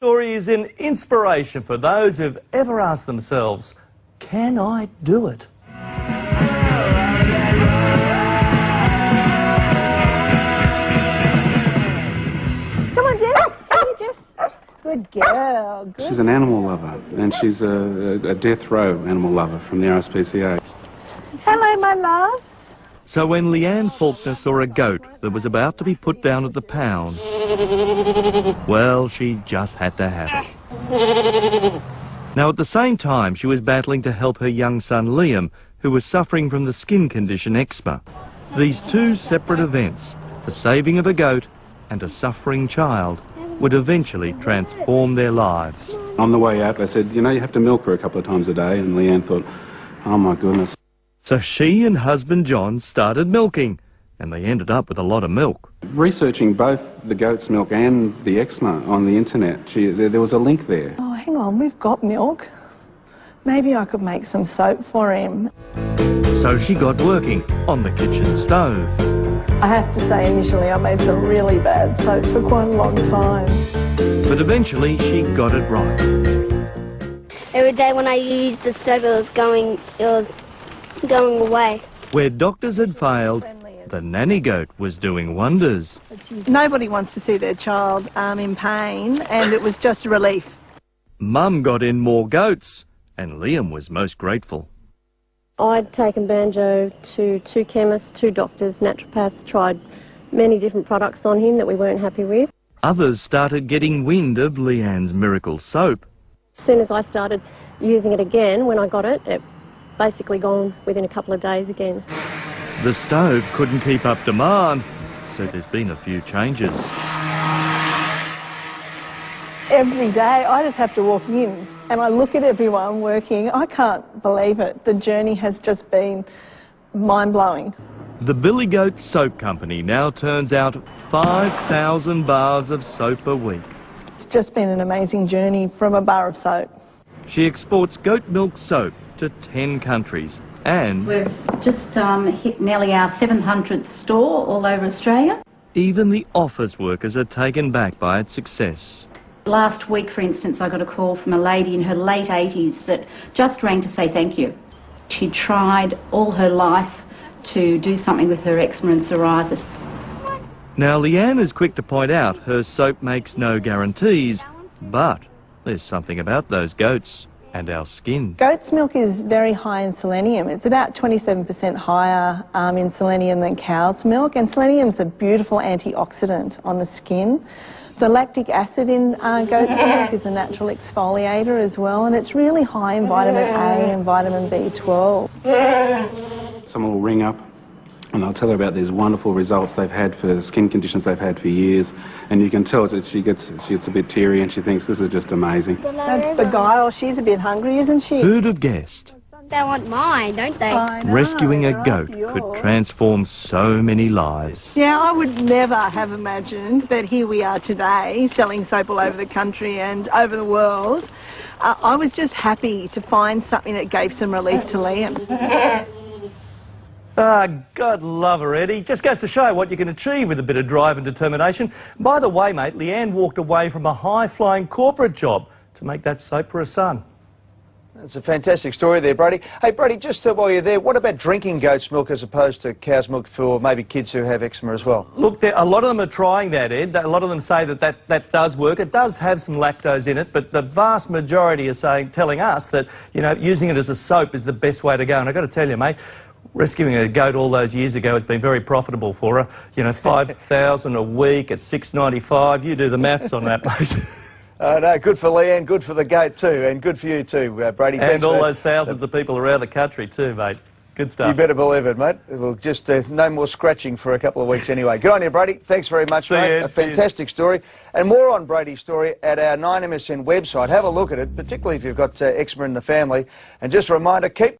Story is an inspiration for those who've ever asked themselves, can I do it? Come on, Jess. Come here, Jess. Good girl. Good. She's an animal lover, and she's a death row animal lover from the RSPCA. Hello, my loves. So when Leanne Faulkner saw a goat that was about to be put down at the pound, well, she just had to have it. Now, at the same time, she was battling to help her young son Liam, who was suffering from the skin condition eczema. These two separate events, the saving of a goat and a suffering child, would eventually transform their lives. On the way out, I said, you know, you have to milk her a couple of times a day, and Leanne thought, oh my goodness. So she and husband John started milking, and they ended up with a lot of milk. Researching both the goat's milk and the eczema on the internet, there was a link there. Oh, hang on, we've got milk. Maybe I could make some soap for him. So she got working on the kitchen stove. I have to say, initially I made some really bad soap for quite a long time. But eventually she got it right. Every day when I used the stove, it was going away. Where doctors had failed, the nanny goat was doing wonders. Nobody wants to see their child in pain, and it was just a relief. Mum got in more goats, and Liam was most grateful. I'd taken Banjo to 2 chemists, 2 doctors, naturopaths, tried many different products on him that we weren't happy with. Others started getting wind of Leanne's miracle soap. As soon as I started using it again, when I got it, it basically gone within a couple of days again. The stove couldn't keep up demand, so there's been a few changes. Every day I just have to walk in and I look at everyone working. I can't believe it. The journey has just been mind-blowing. The Billie Goat Soap Company now turns out 5,000 bars of soap a week. It's just been an amazing journey from a bar of soap. She exports goat milk soap to 10 countries and we've just hit nearly our 700th store all over Australia. Even the office workers are taken back by its success. Last week, for instance, I got a call from a lady in her late 80s that just rang to say thank you. She tried all her life to do something with her eczema and psoriasis. Now, Leanne is quick to point out her soap makes no guarantees, but there's something about those goats and our skin. Goat's milk is very high in selenium. It's about 27% higher in selenium than cow's milk, and selenium's a beautiful antioxidant on the skin. The lactic acid in goat's milk is a natural exfoliator as well, and it's really high in vitamin A and vitamin B12. Someone will ring up and I'll tell her about these wonderful results they've had for skin conditions they've had for years, and you can tell that she gets a bit teary and she thinks this is just amazing. That's Beguile. She's a bit hungry, isn't she? Who'd have guessed? They want mine, don't they? Rescuing a goat could transform so many lives. Yeah, I would never have imagined that here we are today selling soap all over the country and over the world. I was just happy to find something that gave some relief to Liam. God love her, Eddie. Just goes to show what you can achieve with a bit of drive and determination. By the way, mate, Leanne walked away from a high-flying corporate job to make that soap for her son. That's a fantastic story there, Brady. Hey, Brady, just while you're there, what about drinking goat's milk as opposed to cow's milk for maybe kids who have eczema as well? Look, a lot of them are trying that, Ed. A lot of them say that does work. It does have some lactose in it, but the vast majority are telling us that, you know, using it as a soap is the best way to go. And I've got to tell you, mate, rescuing a goat all those years ago has been very profitable for her. You know, 5,000 a week at $6.95. You do the maths on that, mate. No, good for Leanne, good for the goat too, and good for you too, Brady. And all those thousands of people around the country too, mate. Good stuff. You better believe it, mate. We'll just no more scratching for a couple of weeks anyway. Good on you, Brady. Thanks very much, mate. A fantastic story. And more on Brady's story at our 9MSN website. Have a look at it, particularly if you've got eczema in the family. And just a reminder, keep